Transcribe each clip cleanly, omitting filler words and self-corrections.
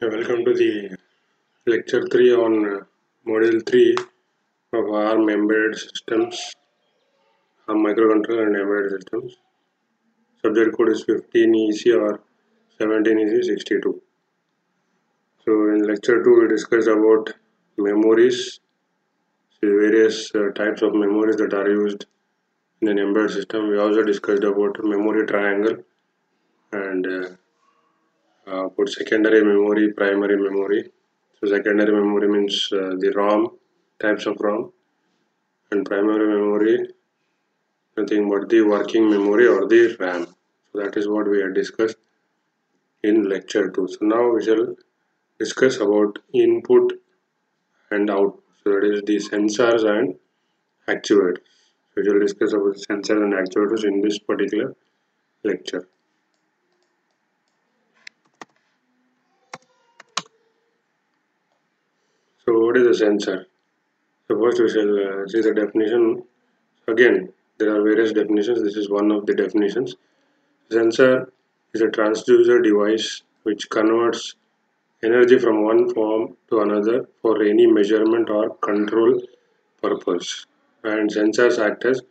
Welcome to the lecture 3 on module 3 of ARM embedded systems, ARM microcontroller and embedded systems. Subject code is 15 EC or 17 EC 62. So in lecture 2 we discussed about memories, so various types of memories that are used in an embedded system. We also discussed about memory triangle and about secondary memory, primary memory. So secondary memory means the ROM, types of ROM, and primary memory nothing but the working memory or the RAM. So that is what we had discussed in lecture 2. So now we shall discuss about input and output. So that is the sensors and actuators. So we shall discuss about sensors and actuators in this particular lecture. So what is a sensor? So first we shall see the definition. Again, there are various definitions. This is one of the definitions. Sensor is a transducer device which converts energy from one form to another for any measurement or control purpose, and sensors act as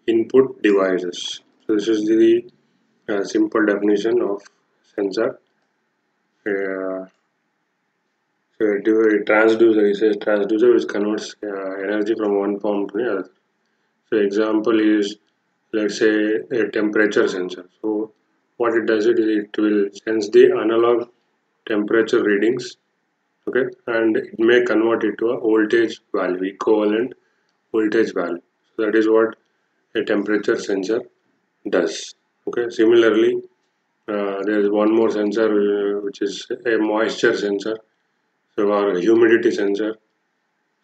input devices. So this is the simple definition of sensor. So a transducer is a transducer which converts energy from one form to the other. So example is, let's say, a temperature sensor. So what it does is it will sense the analog temperature readings, okay, and it may convert it to a voltage value, equivalent voltage value. So that is what a temperature sensor does. Okay, similarly, there is one more sensor which is a moisture sensor, so or a humidity sensor.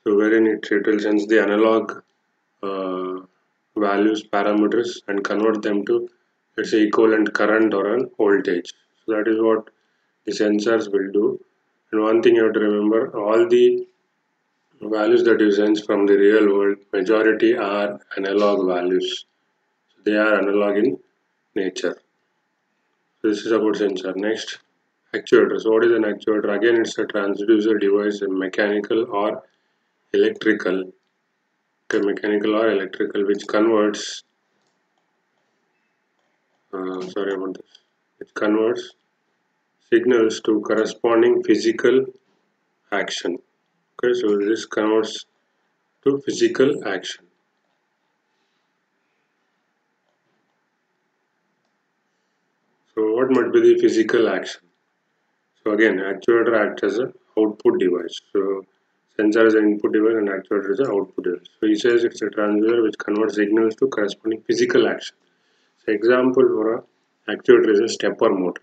So wherein it will sense the analog uh, values, parameters, and convert them to, let's say, equivalent current or an voltage. So that is what the sensors will do. And one thing you have to remember, all the values that you sense from the real world, majority are analog values. So they are analog in nature. So this is about sensor. Next, actuator. So what is an actuator? Again, it's a transducer device, a mechanical or electrical, which converts. Sorry about this. Which converts signals to corresponding physical action. Okay, so this converts to physical action. So what might be the physical action? So again, actuator acts as an output device. So sensor is an input device and actuator is an output device. So he says it's a transducer which converts signals to corresponding physical action. So example for a actuator is a stepper motor.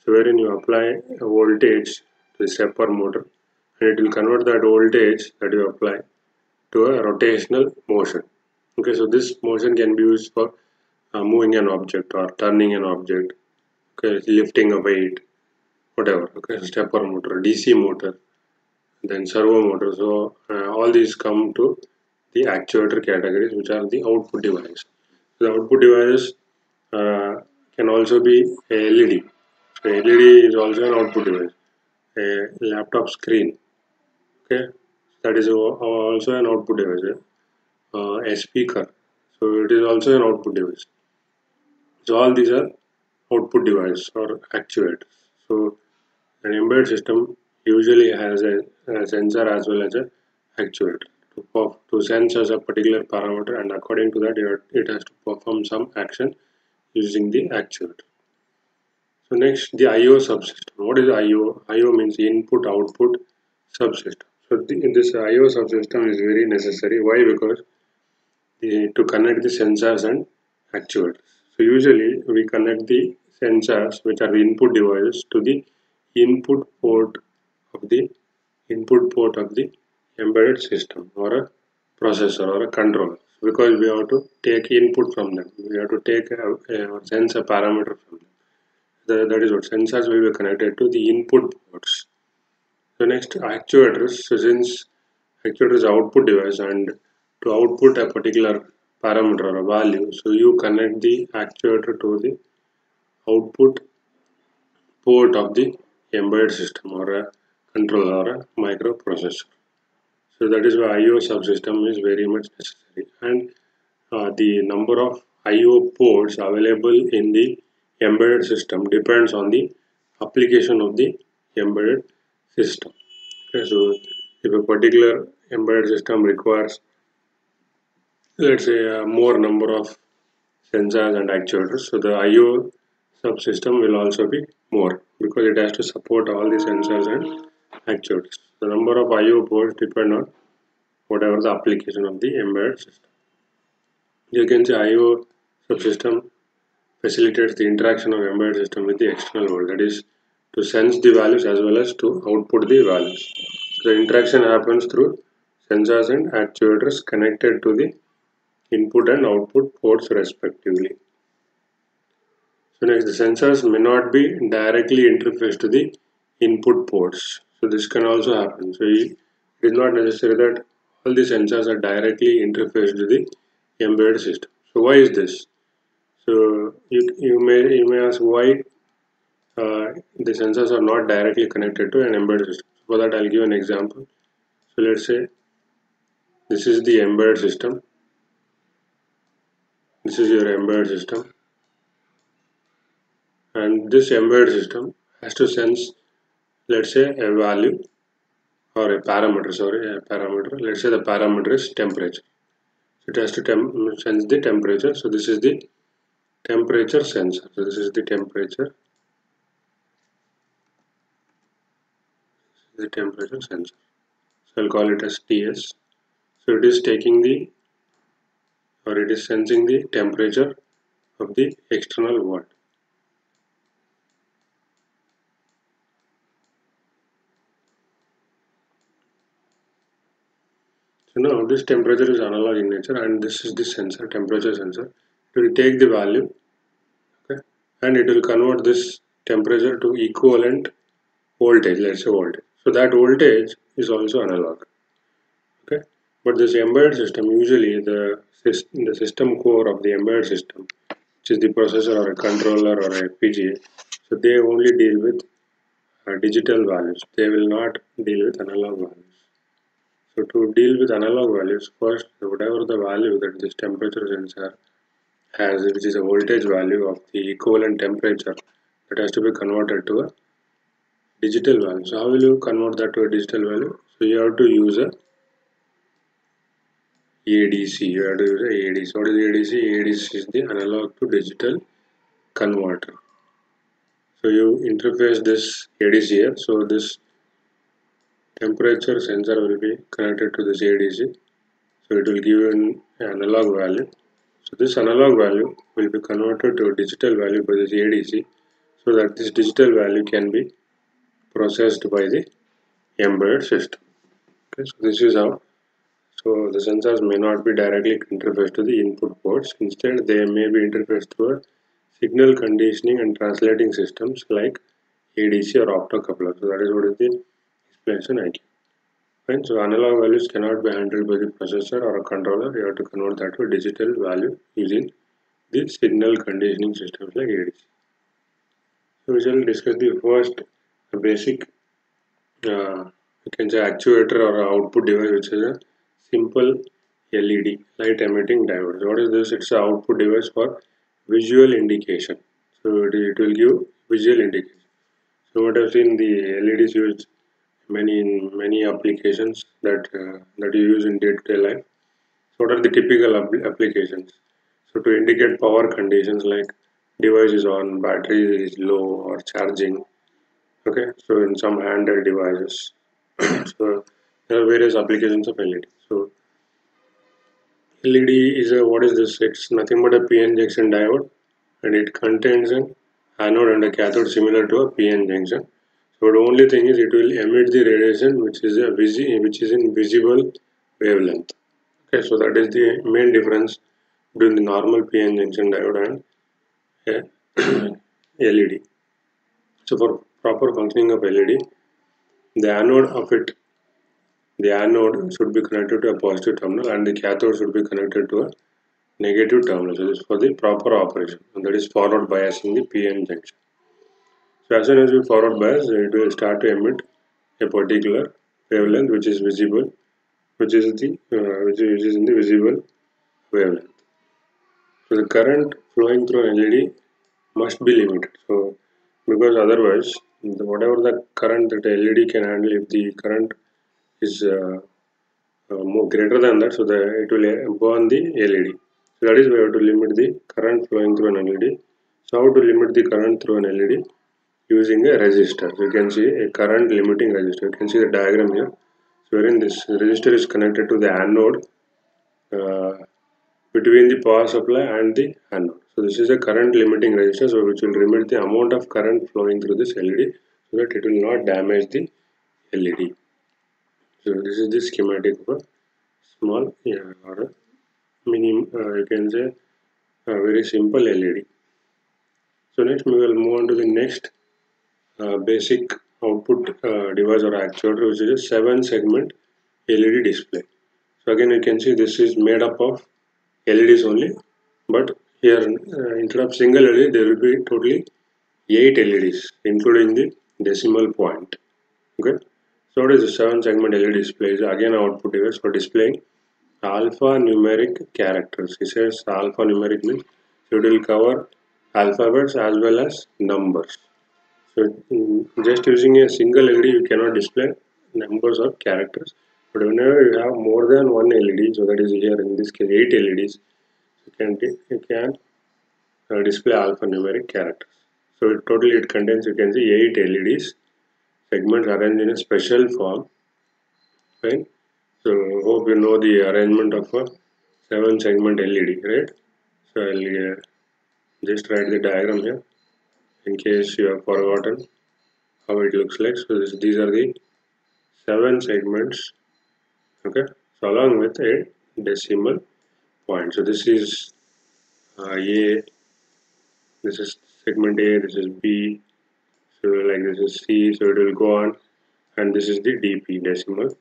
So wherein you apply a voltage to the stepper motor and it will convert that voltage that you apply to a rotational motion. Okay, so this motion can be used for moving an object or turning an object, okay, lifting a weight, whatever. Okay, stepper motor, DC motor, then servo motor. So all these come to the actuator categories, which are the output devices. So the output devices can also be a LED. So LED is also an output device. A laptop screen, okay, that is also an output device. A speaker, so it is also an output device. So all these are output device or actuators. So an embedded system usually has a sensor as well as a actuator to sense as a particular parameter, and according to that it has to perform some action using the actuator. So next, the I/O subsystem. What is I/O? I/O means input output subsystem. So this I/O subsystem is very necessary. Why? Because to connect the sensors and actuators. So usually we connect the sensors, which are the input devices, to the input port of the embedded system or a processor or a controller, because we have to take input from them. We have to take a sense a parameter from them. That is what sensors will be connected to the input ports. So next, actuators. So since actuator is output device and to output a particular parameter or a value, so you connect the actuator to the output port of the embedded system or a controller or a microprocessor. So that is why I/O subsystem is very much necessary, and the number of I/O ports available in the embedded system depends on the application of the embedded system. Okay, so if a particular embedded system requires, let's say, a more number of sensors and actuators, so the I/O subsystem will also be more because it has to support all the sensors and actuators. The number of I/O ports depend on whatever the application of the embedded system. You can say I/O subsystem facilitates the interaction of embedded system with the external world, that is to sense the values as well as to output the values. The interaction happens through sensors and actuators connected to the input and output ports respectively. So next, the sensors may not be directly interfaced to the input ports. So this can also happen. So it is not necessary that all the sensors are directly interfaced to the embedded system. So why is this? So you may ask why the sensors are not directly connected to an embedded system. For that, I'll give an example. So let's say this is the embedded system. This is your embedded system, and this embedded system has to sense, let's say, a value or a parameter. Let's say the parameter is temperature. So it has to sense the temperature. So this is the temperature sensor. So this is the temperature. The temperature sensor. So I'll call it as TS. So it is taking the, or it is sensing the temperature of the external world. So now this temperature is analog in nature, and this is the sensor, temperature sensor. It will take the value, okay, and it will convert this temperature to equivalent voltage, let's say voltage. So that voltage is also analog, okay. But this embedded system, usually the system core of the embedded system, which is the processor or a controller or a FPGA, so they only deal with digital values. They will not deal with analog values. So to deal with analog values, first whatever the value that this temperature sensor has, which is a voltage value of the equivalent temperature, that has to be converted to a digital value. So how will you convert that to a digital value? So you have to use a ADC. You have to use a ADC. What is ADC? ADC is the analog to digital converter. So you interface this ADC here. So this temperature sensor will be connected to this ADC. So it will give you an analog value. So this analog value will be converted to a digital value by this ADC, so that this digital value can be processed by the embedded system. Okay, so this is how. So the sensors may not be directly interfaced to the input ports. Instead, they may be interfaced through a signal conditioning and translating systems like ADC or optocoupler. So that is what is the explanation I give. Fine. So analog values cannot be handled by the processor or a controller. You have to convert that to a digital value using the signal conditioning systems like ADC. So we shall discuss the first basic, you can say, actuator or output device, which is a simple LED, light emitting diode. So what is this? It's an output device for visual indication. So it will give visual indication. So what I've seen, the LEDs used in many applications that you use in day-to-day life. So what are the typical applications? So to indicate power conditions like device is on, battery is low, or charging. Okay, so in some handheld devices. So there are various applications of LED. So LED is a, what is this? It's nothing but a PN junction diode, and it contains an anode and a cathode similar to a PN junction. So the only thing is it will emit the radiation which is in visible wavelength. Okay, so that is the main difference between the normal PN junction diode and a LED. So for proper functioning of LED, the anode should be connected to a positive terminal and the cathode should be connected to a negative terminal. So this is for the proper operation, and that is forward biasing the PN junction. So as soon as you forward bias, it will start to emit a particular wavelength which is visible, which is in the visible wavelength. So the current flowing through an LED must be limited. So because otherwise, whatever the current that LED can handle, if the current is more greater than that, so it will burn the LED. So that is why we have to limit the current flowing through an LED. So how to limit the current through an LED? Using a resistor. So you can see a current limiting resistor. You can see the diagram here. So wherein this resistor is connected to the anode between the power supply and the anode. So this is a current limiting resistor, so which will limit the amount of current flowing through this LED so that it will not damage the LED. So this is the schematic of a small or a mini, you can say a very simple LED. So next we will move on to the next basic output device or actuator, which is a 7-segment LED display. So again you can see this is made up of LEDs only, but here instead of single LED there will be totally 8 LEDs including the decimal point. Okay, so what is the 7-segment LED display? Is again output device for displaying alphanumeric characters. It says alphanumeric means it will cover alphabets as well as numbers. So just using a single LED you cannot display numbers or characters, but whenever you have more than one LED, so that is here in this case 8 LEDs, you can display alphanumeric characters. So totally it contains, you can see 8 LEDs segments arranged in a special form, right? So hope you know the arrangement of a 7-segment LED, right? So I'll just write the diagram here in case you have forgotten how it looks like. So these are the 7 segments, okay, so along with a decimal point. So this is A, this is segment A, this is B, so like this is C, so it will go on, and this is the DP, decimal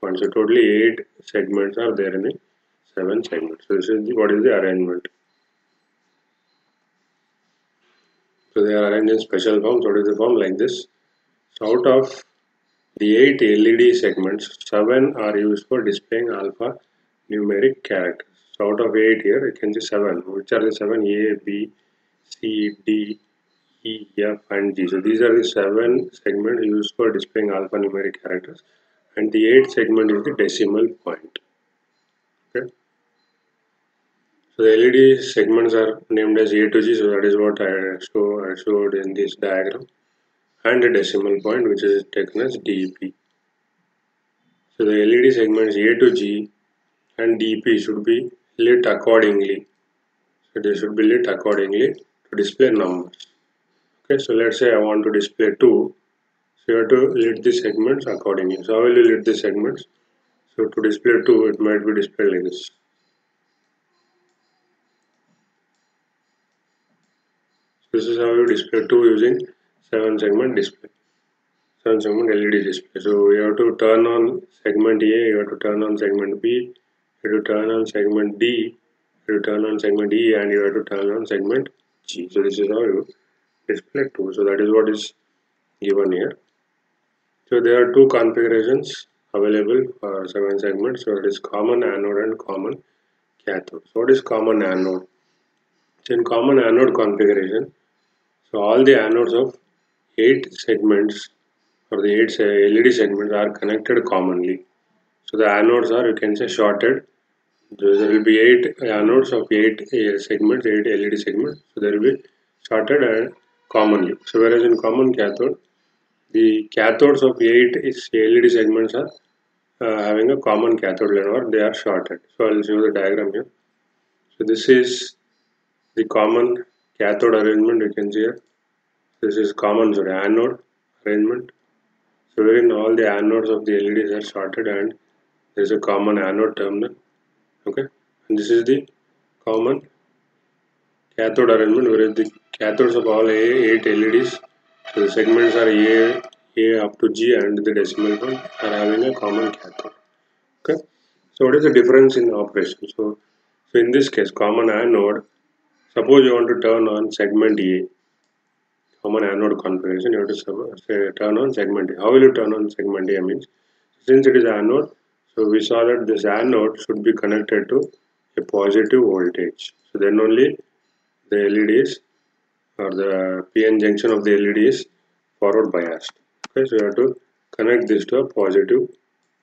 point. So totally 8 segments are there in a 7 segments. So this is what is the arrangement. So they are arranged in special form. So what is the form? Like this. So out of the 8 LED segments, 7 are used for displaying alpha numeric characters. So out of 8 here, you can see 7. Which are the 7? A, B, C, D, E, F, and G. So these are the 7 segments used for displaying alphanumeric characters, and the 8th segment is the decimal point. Okay. So the LED segments are named as A to G. So that is what I showed in this diagram, and the decimal point, which is taken as DP. So the LED segments A to G and DP should be lit accordingly. So they should be lit accordingly to display numbers. Okay, so let's say I want to display 2. So you have to lit the segments accordingly. So how will you lit the segments? So to display 2, it might be displayed like this. So this is how you display 2 using 7-segment display. 7-segment LED display. So you have to turn on segment A, you have to turn on segment B, you have to turn on segment D, you have to turn on segment E, and you have to turn on segment G. So this is how you display 2. So that is what is given here. So there are 2 configurations available for 7 segments. So it is common anode and common cathode. So what is common anode? So in common anode configuration, so all the anodes of 8 segments or the 8 LED segments are connected commonly. So the anodes are, you can say, shorted. So there will be 8 anodes of 8 segments, 8 LED segments. So there will be shorted and commonly. So whereas in common cathode, the cathodes of 8 LED segments are having a common cathode line, or they are shorted. So I'll show the diagram here. So this is the common cathode arrangement, you can see here. This is common anode arrangement. So wherein all the anodes of the LEDs are shorted and there is a common anode terminal. Okay, and this is the common cathode arrangement, whereas the cathodes of all 8 LEDs, so the segments are A up to G, and the decimal point are having a common cathode. Okay, so what is the difference in operation? So in this case, common anode, suppose you want to turn on segment A. common anode configuration, you have to turn on segment A. How will you turn on segment A? Means since it is anode, so we saw that this anode should be connected to a positive voltage. So then only the LEDs or the PN junction of the LED is forward biased. Okay, so you have to connect this to a positive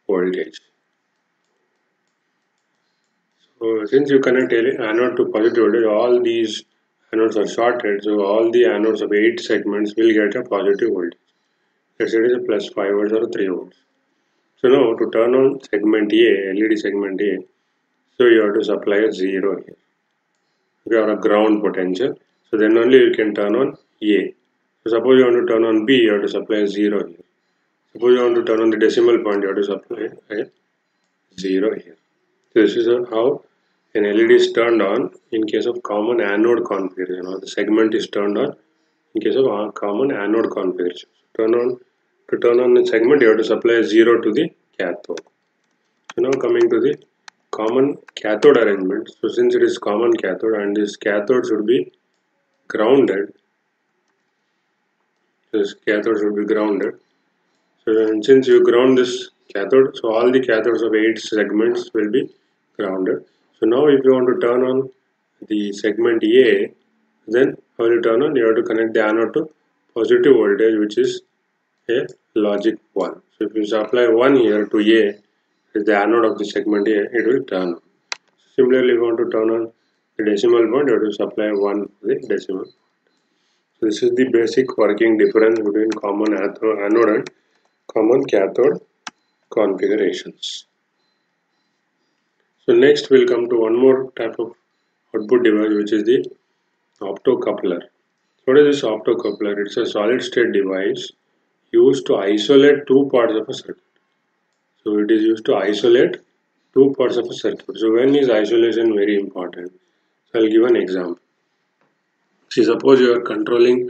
voltage. So since you connect anode to positive voltage, all these anodes are shorted, so all the anodes of 8 segments will get a positive voltage. Let's say it is a plus 5 volts or 3 volts. So now to turn on segment A, LED segment A, so you have to supply a 0 here. You have a ground potential, so then only you can turn on A. So suppose you want to turn on B, you have to supply a 0 here. Suppose you want to turn on the decimal point, you have to supply a 0 here. So this is how an LED is turned on in case of common anode configuration, or the segment is turned on in case of common anode configuration. To turn on the segment, you have to supply a 0 to the cathode. So now coming to the common cathode arrangement. So since it is common cathode and this cathode should be grounded, So since you ground this cathode, so all the cathodes of 8 segments will be grounded. So now if you want to turn on the segment A, then how will you turn on? You have to connect the anode to positive voltage, which is a logic 1. So if you supply 1 here to A, is the anode of the segment A, it will turn on. Similarly, if you want to turn on the decimal point, you have to supply 1 to the decimal. So this is the basic working difference between common anode and common cathode configurations. So next we'll come to one more type of output device, which is the optocoupler. What is this optocoupler? It's a solid state device used to isolate two parts of a circuit. So it is used to isolate two parts of a circuit. So when is isolation very important? So I'll give an example. See, suppose you are controlling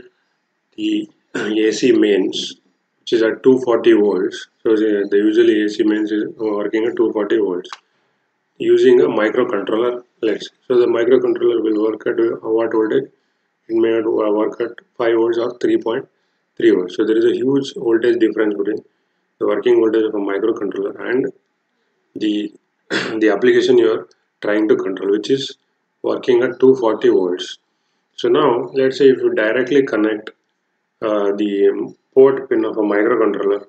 the AC mains, which is at 240 volts. So the usually AC mains is working at 240 volts using a microcontroller. Let's say. So the microcontroller will work at what voltage? It may work at 5 volts or 3.3 volts. So there is a huge voltage difference between the working voltage of a microcontroller and the the application you are trying to control, which is working at 240 volts. So now let's say if you directly connect the port pin of a microcontroller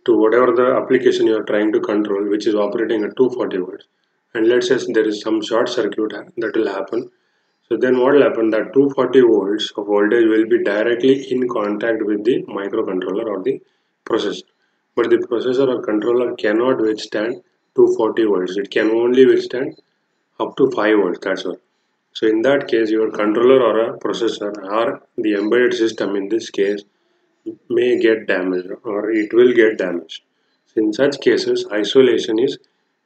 to whatever the application you are trying to control, which is operating at 240 volts, and let's say there is some short circuit that will happen. So then what will happen, that 240 volts of voltage will be directly in contact with the microcontroller or the processor. But the processor or controller cannot withstand 240 volts. It can only withstand up to 5 volts, that's all. So in that case, your controller or a processor or the embedded system in this case may get damaged or it will get damaged. So in such cases, isolation is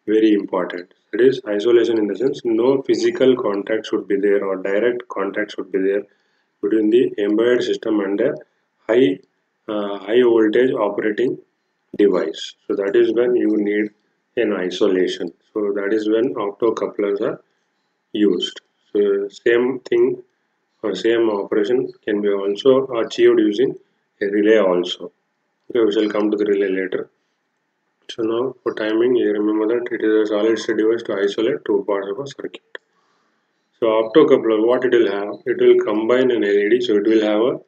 very important. That is, isolation in the sense no physical contact should be there or direct contact should be there between the embedded system and a high voltage operating device. So that is when you need an isolation. So that is when optocouplers are used. So same thing or same operation can be also achieved using a relay also. Okay, we shall come to the relay later. So now for timing, you remember that it is a solid state device to isolate two parts of a circuit. So optocoupler, what it will have? It will combine an LED, so it will have a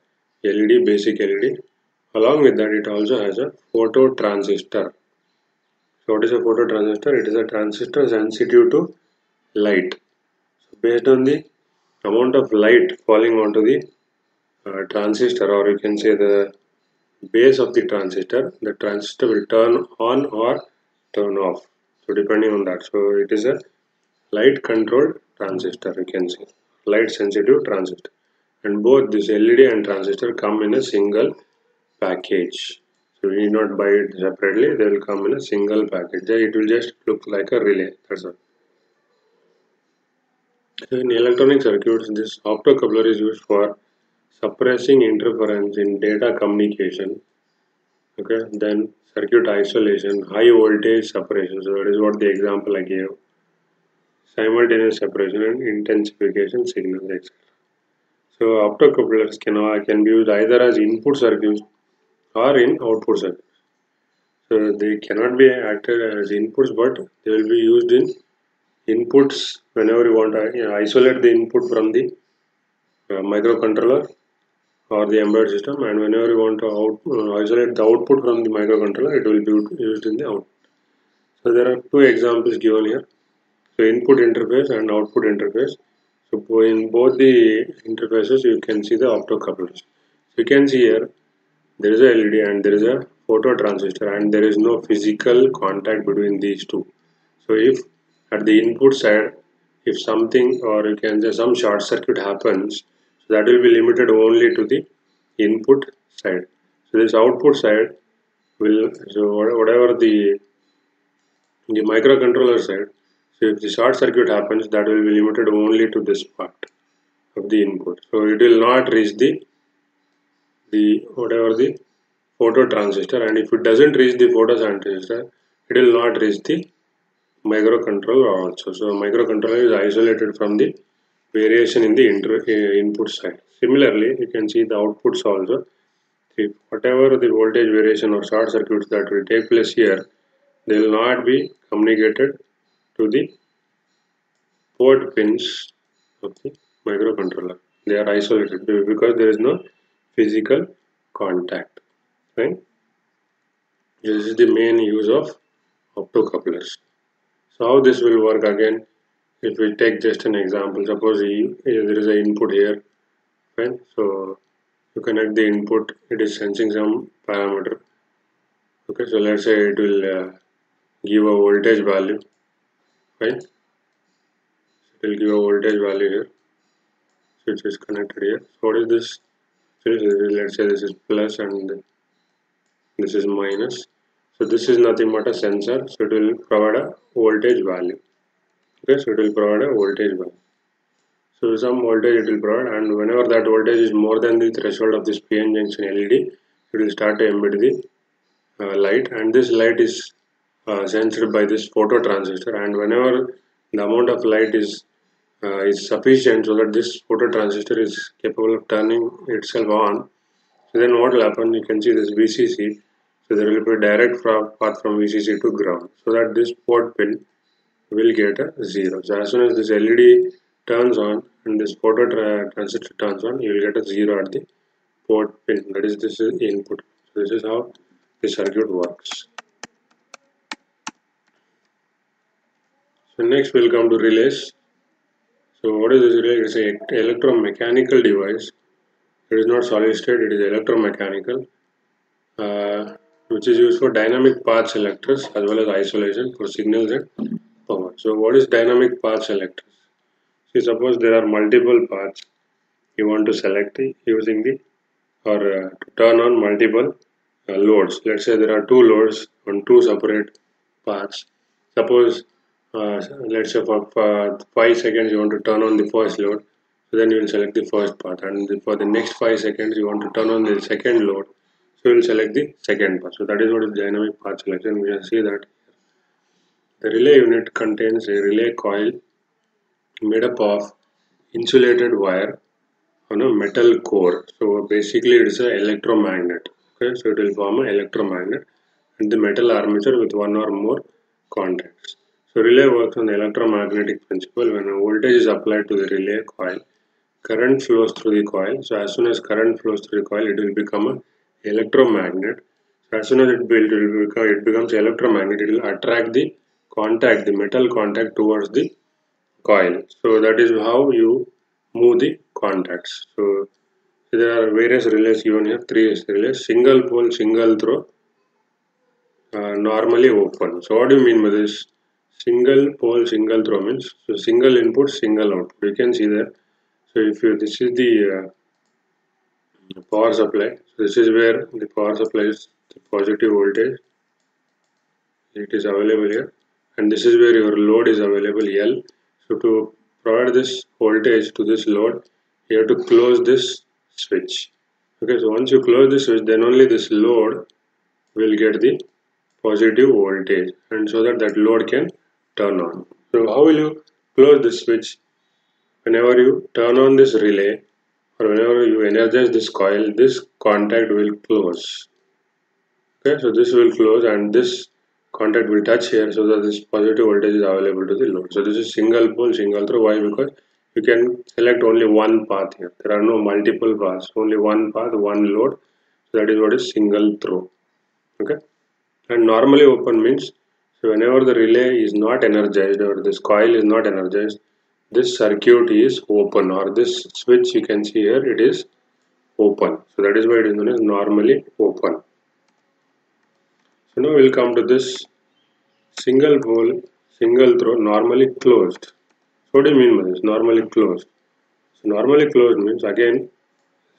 LED, basic LED. Along with that, it also has a phototransistor. So what is a phototransistor? It is a transistor sensitive to light. So based on the amount of light falling onto the transistor, or you can say the base of the transistor will turn on or turn off. So depending on that, so it is a light controlled transistor, you can say light sensitive transistor, and both this LED and transistor come in a single package. So we need not buy it separately, they will come in a single package. It will just look like a relay, that's all. In electronic circuits, this optocoupler is used for suppressing interference in data communication. Okay, then circuit isolation, high voltage separation. So that is what the example I gave. Simultaneous separation and intensification signals, etc. So optocouplers can be used either as input circuits or in output circuits. So they cannot be acted as inputs, but they will be used in inputs whenever you want to isolate the input from the microcontroller or the embedded system, and whenever you want to isolate the output from the microcontroller, it will be used in the output. So there are two examples given here. So input interface and output interface. So in both the interfaces you can see the optocouplers. So you can see here there is a LED and there is a photo transistor, and there is no physical contact between these two. So if at the input side, if something, or you can say some short circuit happens, so that will be limited only to the input side. So this output side will, so whatever the microcontroller side, so if the short circuit happens, that will be limited only to this part of the input. So it will not reach the whatever the photo transistor, and if it doesn't reach the photo transistor, it will not reach the microcontroller also. So microcontroller is isolated from the variation in the input side. Similarly, you can see the outputs also. If whatever the voltage variation or short circuits that will take place here, they will not be communicated to the port pins of the microcontroller. They are isolated because there is no physical contact. Right? This is the main use of optocouplers. So how this will work again? If we take just an example, suppose there is an input here, right? So you connect the input, it is sensing some parameter. Okay, so let's say it will give a voltage value, right? It will give a voltage value here. So it is connected here. So what is this? So let's say this is plus and this is minus. So this is nothing but a sensor. So it will provide a voltage value. Okay, so it will provide a voltage value. So some voltage it will provide, and whenever that voltage is more than the threshold of this PN junction LED, it will start to emit the light, and this light is sensed by this photo transistor, and whenever the amount of light is sufficient so that this photo transistor is capable of turning itself on, so then what will happen, you can see this VCC, so there will be a direct path from VCC to ground, so that this port pin will get a 0. So as soon as this LED turns on and this photo transistor turns on, you will get a 0 at the port pin. That is, this is input. So this is how the circuit works. So next we'll come to relays. So what is this relay? It's an electromechanical device. It is not solid state, it is electromechanical, which is used for dynamic path selectors as well as isolation for signals and power. So what is dynamic path selectors? See, suppose there are multiple paths you want to select using the or to turn on multiple loads. Let's say there are two loads on two separate paths. Suppose let's say for 5 seconds you want to turn on the first load, so then you will select the first path, and for the next 5 seconds you want to turn on the second load, so you will select the second path. So that is what is dynamic path selection. We can see that the relay unit contains a relay coil made up of insulated wire on a metal core. So basically it is an electromagnet. Okay, so it will form an electromagnet and the metal armature with one or more contacts. So relay works on the electromagnetic principle. When a voltage is applied to the relay coil, current flows through the coil. So as soon as current flows through the coil, it will become an electromagnet. So as soon as it becomes electromagnet, it will attract the metal contact towards the coil. So that is how you move the contacts. So there are various relays given here, 3 relays: single pole, single throw, normally open. So what do you mean by this? Single pole, single throw means, so single input, single output. You can see that. So if you, this is the power supply. So this is where the power supply is the positive voltage. It is available here, and this is where your load is available, L. So to provide this voltage to this load, you have to close this switch. Okay, so once you close the switch, then only this load will get the positive voltage, and so that load can turn on. So how will you close the switch? Whenever you turn on this relay or whenever you energize this coil, this contact will close. Okay, so this will close and this contact will touch here, so that this positive voltage is available to the load. So this is single pole, single throw. Why? Because you can select only one path here. There are no multiple paths, only one path, one load. So that is what is single throw. Okay, and normally open means, so whenever the relay is not energized or this coil is not energized, this circuit is open, or this switch you can see here, it is open. So that is why it is known as normally open. So now we'll come to this single pole, single throw, normally closed. So what do you mean by this? Normally closed. So normally closed means, again,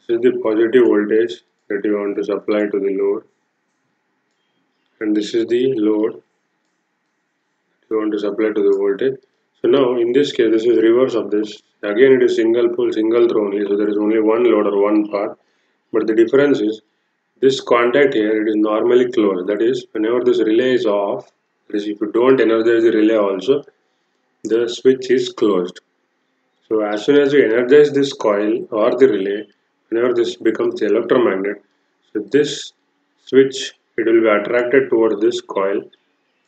this is the positive voltage that you want to supply to the load, and this is the load you want to supply to the voltage. So now in this case, this is reverse of this. Again, it is single pole, single throw only. So there is only one load or one path. But the difference is, this contact here, it is normally closed. That is, whenever this relay is off, that is, if you don't energize the relay also, the switch is closed. So as soon as you energize this coil or the relay, whenever this becomes the electromagnet, so this switch, it will be attracted towards this coil,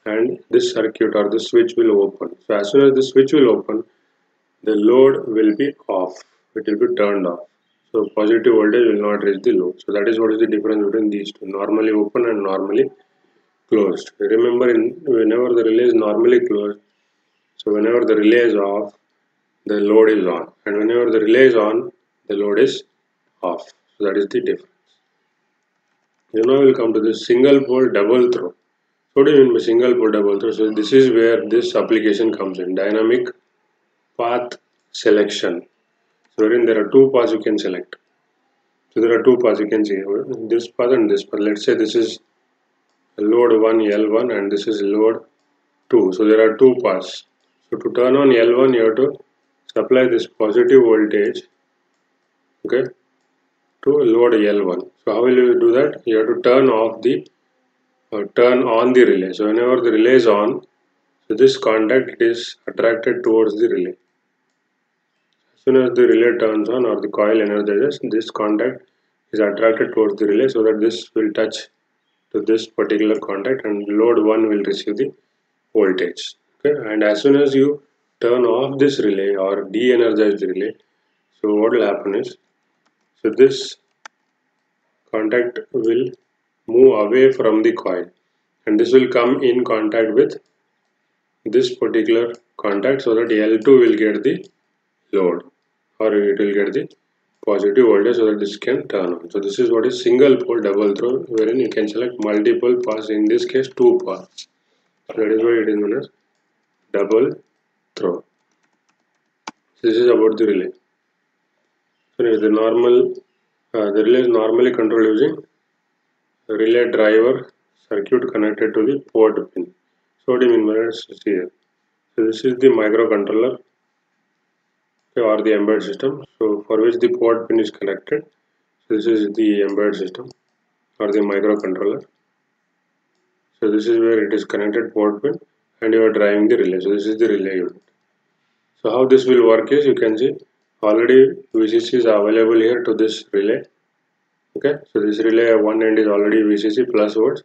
and this circuit or this switch will open. So as soon as the switch will open, the load will be off. It will be turned off. So positive voltage will not reach the load. So that is what is the difference between these two, normally open and normally closed. Remember, whenever the relay is normally closed, so whenever the relay is off, the load is on, and whenever the relay is on, the load is off. So that is the difference. Now we will come to this single pole double throw. What do you mean by single pole double throw? So this is where this application comes in, dynamic path selection. So wherein there are two paths you can select. So there are two paths you can see, this path and this path. Let's say this is load 1 L1 and this is load 2. So there are two paths. So to turn on L1, you have to supply this positive voltage, okay, to load L1. So how will you do that? You have to turn on the relay. So whenever the relay is on, so this contact is attracted towards the relay. As soon as the relay turns on or the coil energizes, this contact is attracted towards the relay, so that this will touch to this particular contact and load 1 will receive the voltage. Okay, and as soon as you turn off this relay or de-energize the relay, so what will happen is, so this contact will move away from the coil, and this will come in contact with this particular contact, so that L2 will get the load, or it will get the positive voltage, so that this can turn on. So this is what is single pole double throw, wherein you can select multiple paths, in this case two paths. So that is why it is known as double throw. This is about the relay. So the relay is normally controlled using relay driver circuit connected to the port pin. So what do you mean by that? Here. So this is the microcontroller, or the embedded system, so for which the port pin is connected. So this is the embedded system or the microcontroller. So this is where it is connected port pin, and you are driving the relay. So this is the relay unit. So how this will work is, you can see already VCC is available here to this relay. Okay, so this relay at one end is already VCC plus volts.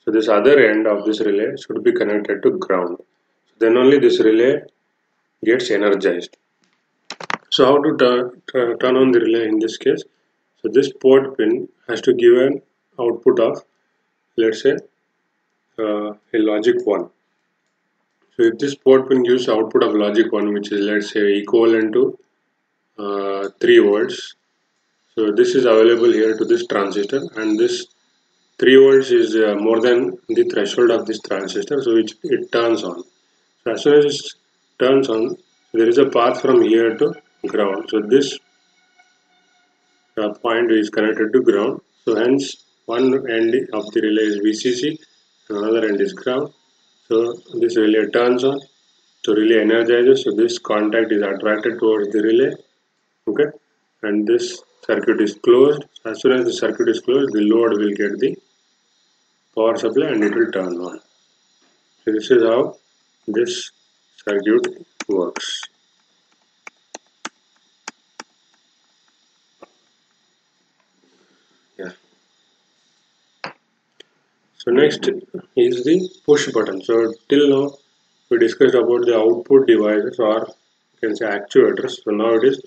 So this other end of this relay should be connected to ground. So then only this relay gets energized. So how to turn on the relay in this case? So this port pin has to give an output of, let's say, a logic 1. So if this port pin gives output of logic 1, which is, let's say, equivalent to 3 volts, so this is available here to this transistor, and this 3 volts is more than the threshold of this transistor, so it turns on. So as soon as it turns on, there is a path from here to ground. So this point is connected to ground. So hence one end of the relay is VCC, and another end is ground. So this relay turns on. So relay energizes. So this contact is attracted towards the relay. Okay, and this circuit is closed. As soon as the circuit is closed, the load will get the power supply and it will turn on. So this is how this circuit works. So next is the push button. So till now we discussed about the output devices, or you can say actuators. So now it is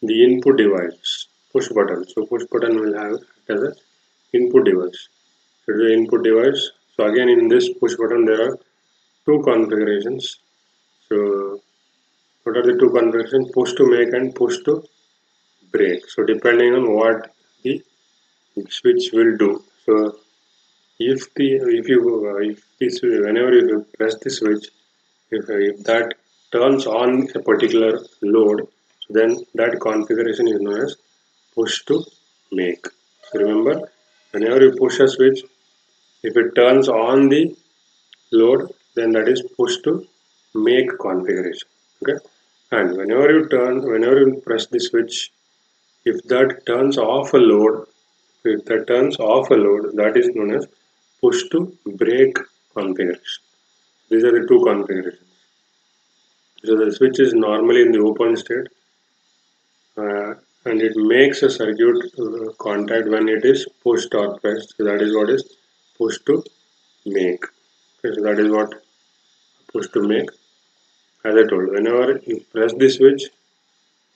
the input device, push button. So push button will have as an input device. So the input device. So again in this push button there are two configurations. So what are the two configurations? Push to make and push to break. So depending on what the switch will do. So if this whenever you press the switch, if that turns on a particular load, so then that configuration is known as push to make. So remember, whenever you push a switch, if it turns on the load, then that is push to make configuration. Okay, and whenever you press the switch, if that turns off a load, that is known as push to break configuration. These are the two configurations. So the switch is normally in the open state, and it makes a circuit contact when it is pushed or pressed. So that is what is push to make. Okay, so that is what push to make. As I told, whenever you press the switch,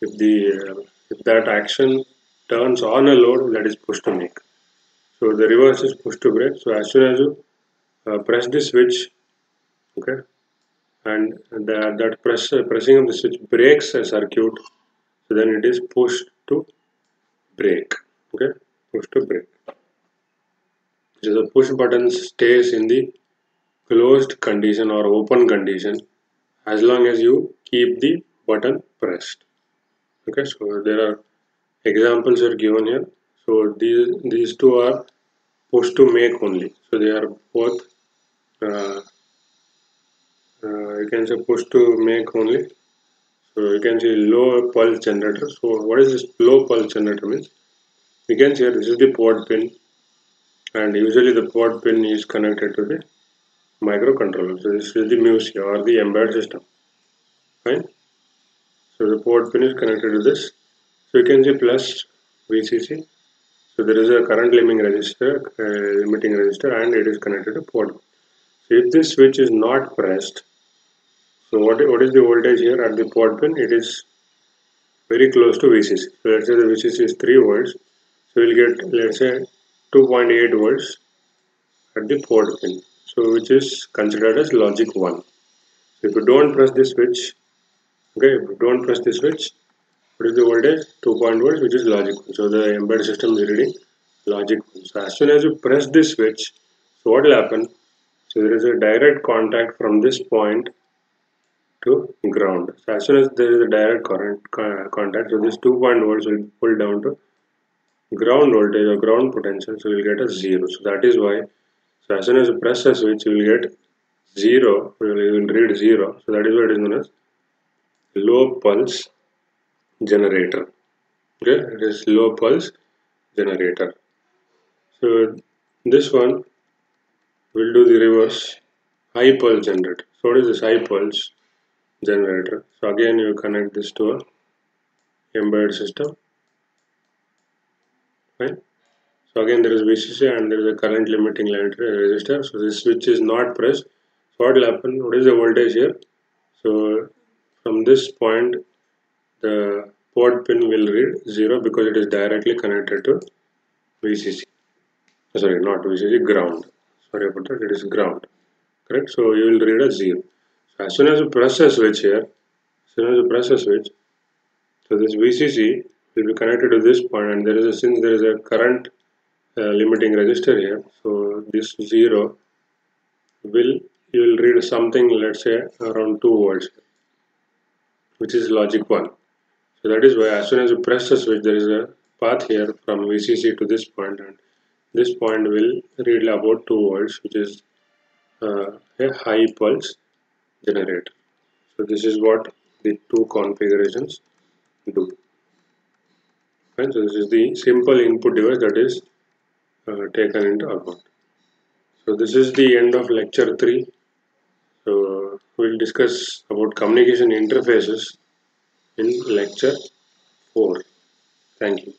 if that action turns on a load, that is push to make. So the reverse is push to break. So as soon as you press the switch, okay, and that pressing of the switch breaks a circuit, so then it is push to break. Okay, push to break. So the push button stays in the closed condition or open condition as long as you keep the button pressed. Okay, so there are examples are given here. So these two are push to make only. So they are both you can say push to make only. So you can see low pulse generator. So what is this low pulse generator means? You can see this is the port pin, and usually the port pin is connected to the microcontroller. So this is the MUSI or the embedded system. Fine. So the port pin is connected to this. So you can see plus VCC. So there is a current limiting resistor, and it is connected to port. So if this switch is not pressed, so what is the voltage here at the port pin? It is very close to VCC. So let's say the VCC is 3 volts. So we'll get, let's say, 2.8 volts at the port pin. So which is considered as logic 1. So if you don't press the switch, okay, if you don't press the switch, what is the voltage? 2.0 volts, which is logic 1. So the embedded system is reading logic 1. So as soon as you press this switch, so what will happen? So there is a direct contact from this point to ground. So as soon as there is a direct current contact, so this 2.0 volts will pull down to ground voltage or ground potential, so you will get a 0. So that is why, so as soon as you press a switch, you will get 0, you will read 0. So that is why it is known as low pulse generator. Okay, it is low pulse generator. So this one will do the reverse, high pulse generator. So what is this high pulse generator? So again you connect this to a embedded system. Right? So again there is VCC and there is a current limiting resistor. So this switch is not pressed. So what will happen? What is the voltage here? So from this point the port pin will read 0 because it is directly connected to VCC. Sorry, not VCC, ground. Sorry about that, it is ground. Correct? So you will read a 0. So as soon as you press a switch here, so this VCC will be connected to this point, and since there is a current limiting resistor here, so this 0 you will read something, let's say around 2 volts, which is logic 1. So that is why as soon as you press the switch, there is a path here from VCC to this point, and this point will read about 2 volts, which is a high pulse generator. So this is what the two configurations do. And so this is the simple input device that is taken into account. So this is the end of lecture 3. So we'll discuss about communication interfaces in lecture 4. Thank you.